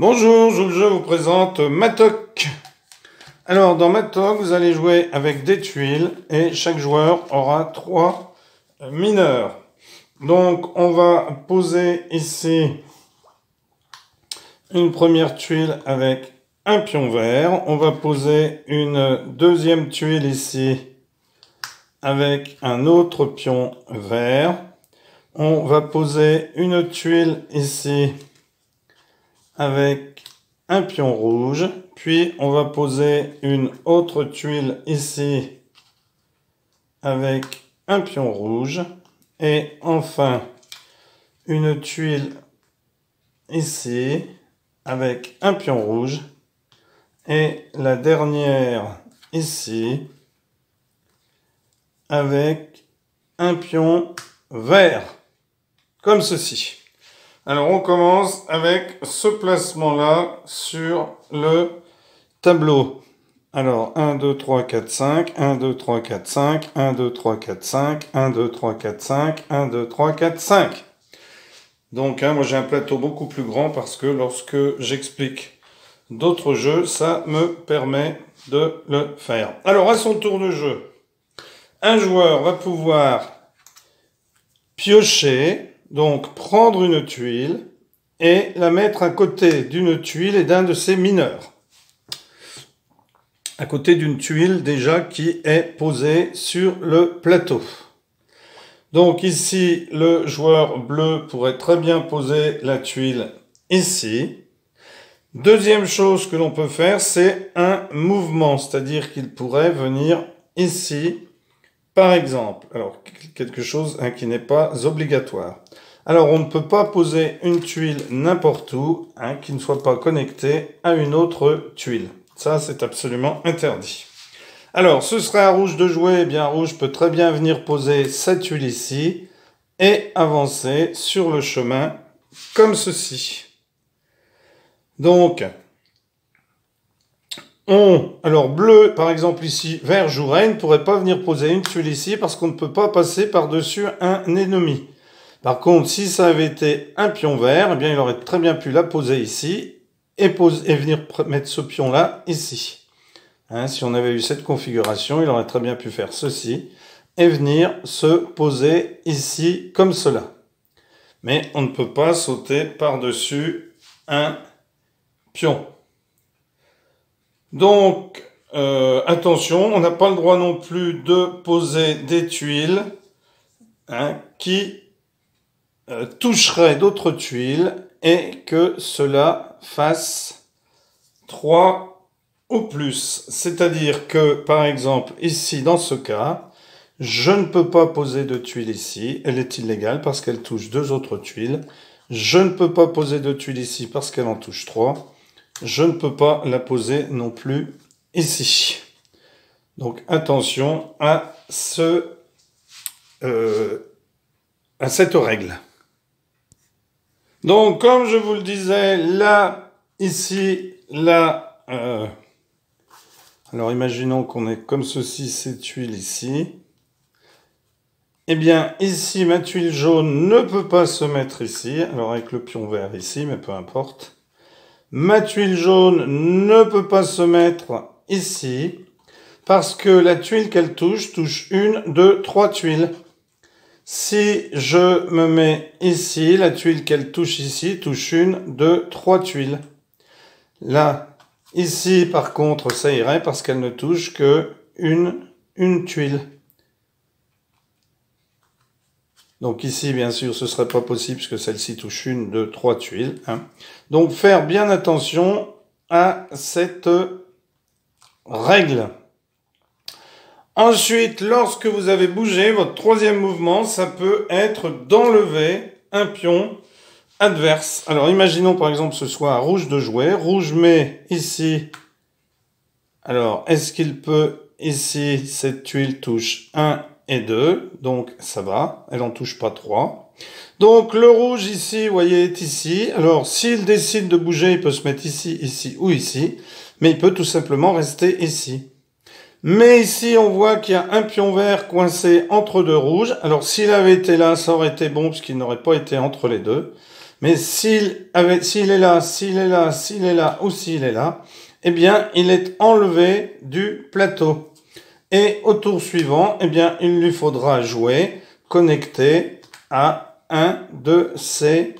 Bonjour, je vous présente Matok. Alors, dans Matok, vous allez jouer avec des tuiles et chaque joueur aura 3 mineurs. Donc, on va poser ici une première tuile avec un pion vert. On va poser une deuxième tuile ici avec un autre pion vert. On va poser une tuile ici avec un pion rouge, puis on va poser une autre tuile ici avec un pion rouge, et enfin une tuile ici avec un pion rouge, et la dernière ici avec un pion vert, comme ceci. Alors, on commence avec ce placement-là sur le tableau. Alors, 1, 2, 3, 4, 5, 1, 2, 3, 4, 5, 1, 2, 3, 4, 5, 1, 2, 3, 4, 5, 1, 2, 3, 4, 5. Donc, moi j'ai un plateau beaucoup plus grand parce que lorsque j'explique d'autres jeux, ça me permet de le faire. Alors, à son tour de jeu, un joueur va pouvoir piocher, donc prendre une tuile et la mettre à côté d'une tuile et d'un de ses mineurs. À côté d'une tuile déjà qui est posée sur le plateau. Donc ici, le joueur bleu pourrait très bien poser la tuile ici. Deuxième chose que l'on peut faire, c'est un mouvement, c'est-à-dire qu'il pourrait venir ici, par exemple. Alors, quelque chose qui n'est pas obligatoire. Alors, on ne peut pas poser une tuile n'importe où, qui ne soit pas connectée à une autre tuile. Ça, c'est absolument interdit. Alors, ce serait à rouge de jouer. Eh bien, rouge peut très bien venir poser sa tuile ici et avancer sur le chemin comme ceci. Donc, alors bleu, par exemple ici, vert jouerait, ne pourrait pas venir poser une tuile ici parce qu'on ne peut pas passer par-dessus un ennemi. Par contre, si ça avait été un pion vert, eh bien, il aurait très bien pu la poser ici et venir mettre ce pion-là ici. Si on avait eu cette configuration, il aurait très bien pu faire ceci et venir se poser ici comme cela. Mais on ne peut pas sauter par-dessus un pion. Donc, attention, on n'a pas le droit non plus de poser des tuiles qui toucheraient d'autres tuiles et que cela fasse 3 ou plus. C'est-à-dire que, par exemple, ici, dans ce cas, je ne peux pas poser de tuile ici. Elle est illégale parce qu'elle touche 2 autres tuiles. Je ne peux pas poser de tuile ici parce qu'elle en touche 3. Je ne peux pas la poser non plus ici. Donc attention à cette règle. Donc comme je vous le disais, là, ici, là, alors imaginons qu'on ait comme ceci ces tuiles ici. Eh bien ici, ma tuile jaune ne peut pas se mettre ici, alors avec le pion vert ici, mais peu importe. Ma tuile jaune ne peut pas se mettre ici parce que la tuile qu'elle touche 1, 2, 3 tuiles. Si je me mets ici, la tuile qu'elle touche ici touche 1, 2, 3 tuiles. Là, ici par contre, ça irait parce qu'elle ne touche que une tuile. Donc ici, bien sûr, ce ne serait pas possible puisque celle-ci touche 1, 2, 3 tuiles. Donc faire bien attention à cette règle. Ensuite, lorsque vous avez bougé, votre troisième mouvement, ça peut être d'enlever un pion adverse. Alors imaginons par exemple ce soit à rouge de jouer. Rouge met ici. Alors, est-ce qu'il peut ici, cette tuile touche 1 et 2, donc ça va, elle n'en touche pas 3. Donc le rouge ici, vous voyez, est ici. Alors s'il décide de bouger, il peut se mettre ici, ici ou ici, mais il peut tout simplement rester ici. Mais ici, on voit qu'il y a un pion vert coincé entre 2 rouges. Alors s'il avait été là, ça aurait été bon, puisqu'il n'aurait pas été entre les deux. Mais s'il est là, s'il est là, s'il est là ou s'il est là, eh bien, il est enlevé du plateau. Et au tour suivant, eh bien, il lui faudra jouer connecté à un de ces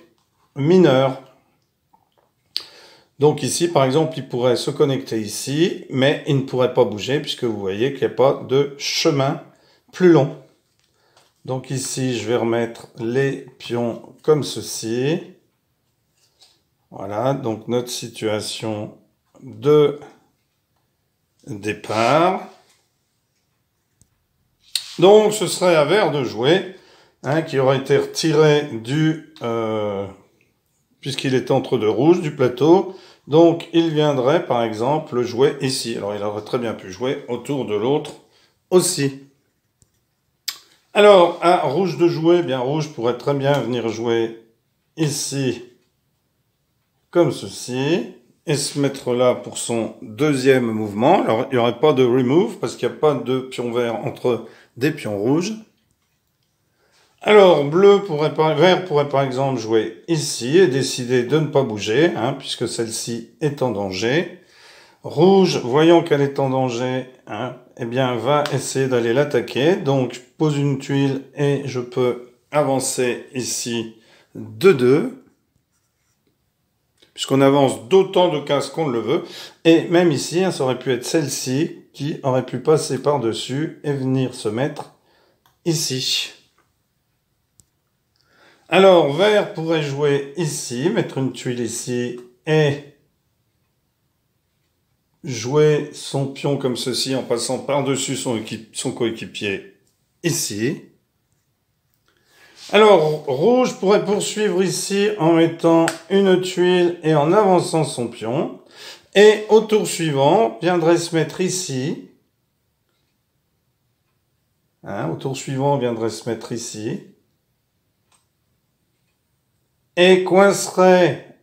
mineurs. Donc ici, par exemple, il pourrait se connecter ici, mais il ne pourrait pas bouger puisque vous voyez qu'il n'y a pas de chemin plus long. Donc ici, je vais remettre les pions comme ceci. Voilà, donc notre situation de départ. Donc ce serait à vert de jouer, qui aurait été retiré puisqu'il est entre deux rouges du plateau. Donc il viendrait par exemple jouer ici. Alors il aurait très bien pu jouer autour de l'autre aussi. Alors à rouge de jouer, bien rouge pourrait très bien venir jouer ici comme ceci et se mettre là pour son deuxième mouvement. Alors il n'y aurait pas de remove parce qu'il n'y a pas de pion vert entre des pions rouges. Alors, vert pourrait par exemple jouer ici et décider de ne pas bouger, puisque celle-ci est en danger. Rouge, voyant qu'elle est en danger, eh bien, va essayer d'aller l'attaquer. Donc, je pose une tuile et je peux avancer ici de 2, puisqu'on avance d'autant de cases qu'on le veut. Et même ici, ça aurait pu être celle-ci qui aurait pu passer par-dessus et venir se mettre ici. Alors, vert pourrait jouer ici, mettre une tuile ici et jouer son pion comme ceci en passant par-dessus son coéquipier ici. Alors, rouge pourrait poursuivre ici en mettant une tuile et en avançant son pion. Et au tour suivant, viendrait se mettre ici. Au tour suivant, viendrait se mettre ici. Et coincerait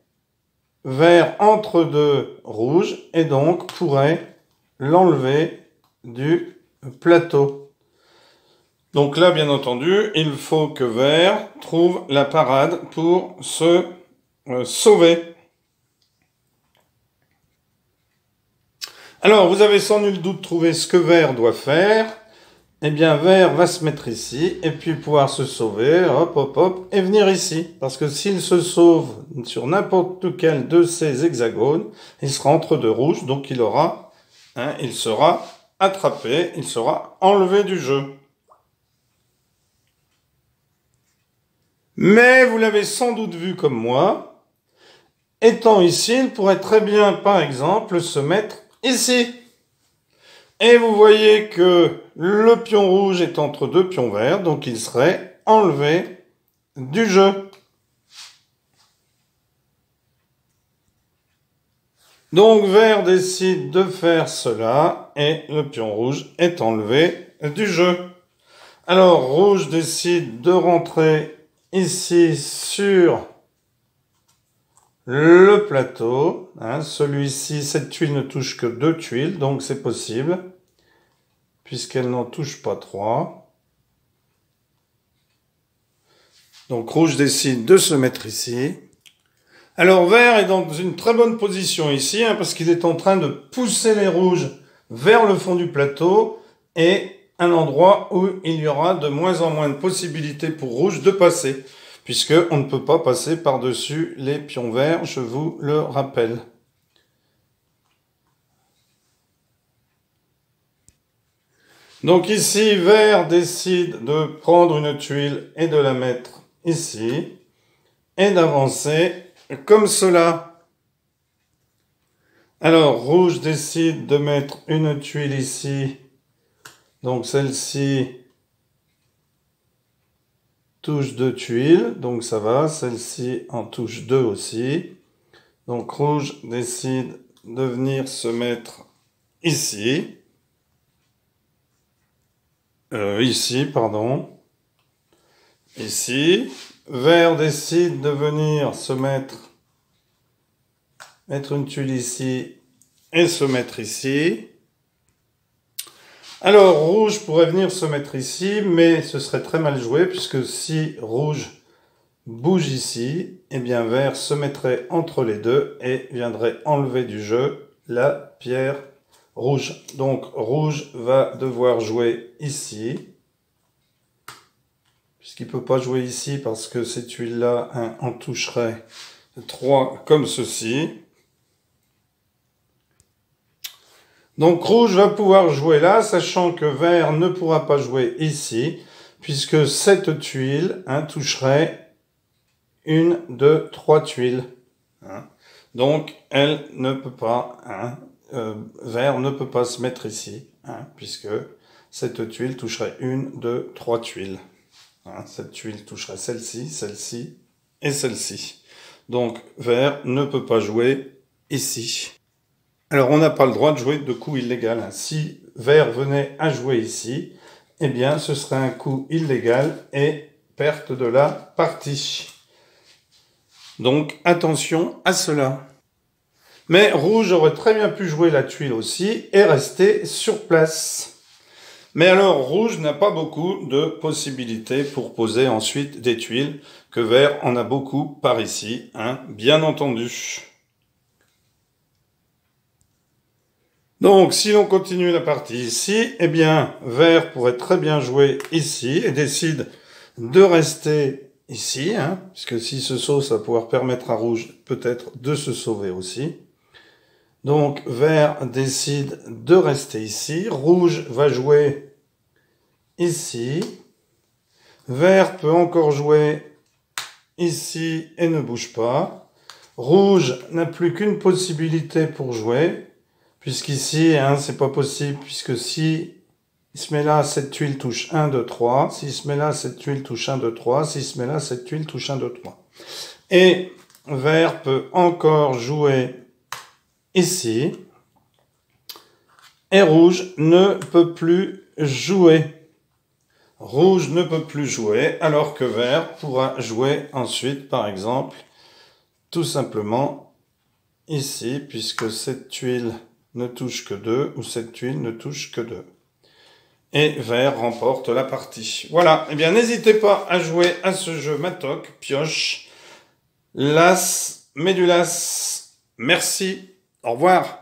vert entre deux rouges et donc pourrait l'enlever du plateau. Donc là, bien entendu, il faut que vert trouve la parade pour se sauver. Alors, vous avez sans nul doute trouvé ce que vert doit faire. Eh bien, vert va se mettre ici, et puis pouvoir se sauver, hop, hop, hop, et venir ici. Parce que s'il se sauve sur n'importe lequel de ces hexagones, il sera entre deux rouges, donc il sera attrapé, il sera enlevé du jeu. Mais vous l'avez sans doute vu comme moi, étant ici, il pourrait très bien, par exemple, se mettre ici. Et vous voyez que le pion rouge est entre deux pions verts, donc il serait enlevé du jeu. Donc vert décide de faire cela et le pion rouge est enlevé du jeu. Alors rouge décide de rentrer ici sur le plateau. Celui-ci, cette tuile ne touche que 2 tuiles, donc c'est possible, puisqu'elle n'en touche pas 3. Donc rouge décide de se mettre ici. Alors vert est dans une très bonne position ici, parce qu'il est en train de pousser les rouges vers le fond du plateau et un endroit où il y aura de moins en moins de possibilités pour rouge de passer, puisqu'on ne peut pas passer par-dessus les pions verts, je vous le rappelle. Donc ici, vert décide de prendre une tuile et de la mettre ici, et d'avancer comme cela. Alors, rouge décide de mettre une tuile ici, donc celle-ci touche 2 tuiles, donc ça va, celle-ci en touche 2 aussi. Donc rouge décide de venir se mettre ici. Ici. Vert décide de venir se mettre une tuile ici et se mettre ici. Alors, rouge pourrait venir se mettre ici, mais ce serait très mal joué, puisque si rouge bouge ici, eh bien vert se mettrait entre les deux et viendrait enlever du jeu la pierre rouge. Donc rouge va devoir jouer ici, puisqu'il ne peut pas jouer ici parce que cette tuile-là en toucherait 3 comme ceci. Donc rouge va pouvoir jouer là, sachant que vert ne pourra pas jouer ici, puisque cette tuile toucherait une de 3 tuiles. Donc elle ne peut pas, vert ne peut pas se mettre ici, puisque cette tuile toucherait une de 3 tuiles. Cette tuile toucherait celle-ci, celle-ci et celle-ci. Donc vert ne peut pas jouer ici. Alors, on n'a pas le droit de jouer de coup illégal. Si vert venait à jouer ici, eh bien, ce serait un coup illégal et perte de la partie. Donc, attention à cela. Mais rouge aurait très bien pu jouer la tuile aussi et rester sur place. Mais alors, rouge n'a pas beaucoup de possibilités pour poser ensuite des tuiles, que vert en a beaucoup par ici, bien entendu. Donc, si l'on continue la partie ici, eh bien, vert pourrait très bien jouer ici et décide de rester ici, puisque si ce saut, ça va pouvoir permettre à rouge peut-être de se sauver aussi. Donc, vert décide de rester ici. Rouge va jouer ici. Vert peut encore jouer ici et ne bouge pas. Rouge n'a plus qu'une possibilité pour jouer. Puisqu'ici, c'est pas possible, puisque si il se met là, cette tuile touche 1, 2, 3. S'il se met là, cette tuile touche 1, 2, 3. S'il se met là, cette tuile touche 1, 2, 3. Et vert peut encore jouer ici. Et rouge ne peut plus jouer. Rouge ne peut plus jouer, alors que vert pourra jouer ensuite, par exemple, tout simplement ici, puisque cette tuile ne touche que 2, ou cette tuile ne touche que 2. Et vert remporte la partie. Voilà, eh bien n'hésitez pas à jouer à ce jeu Matok, pioche, l'as, médulas. Merci, au revoir.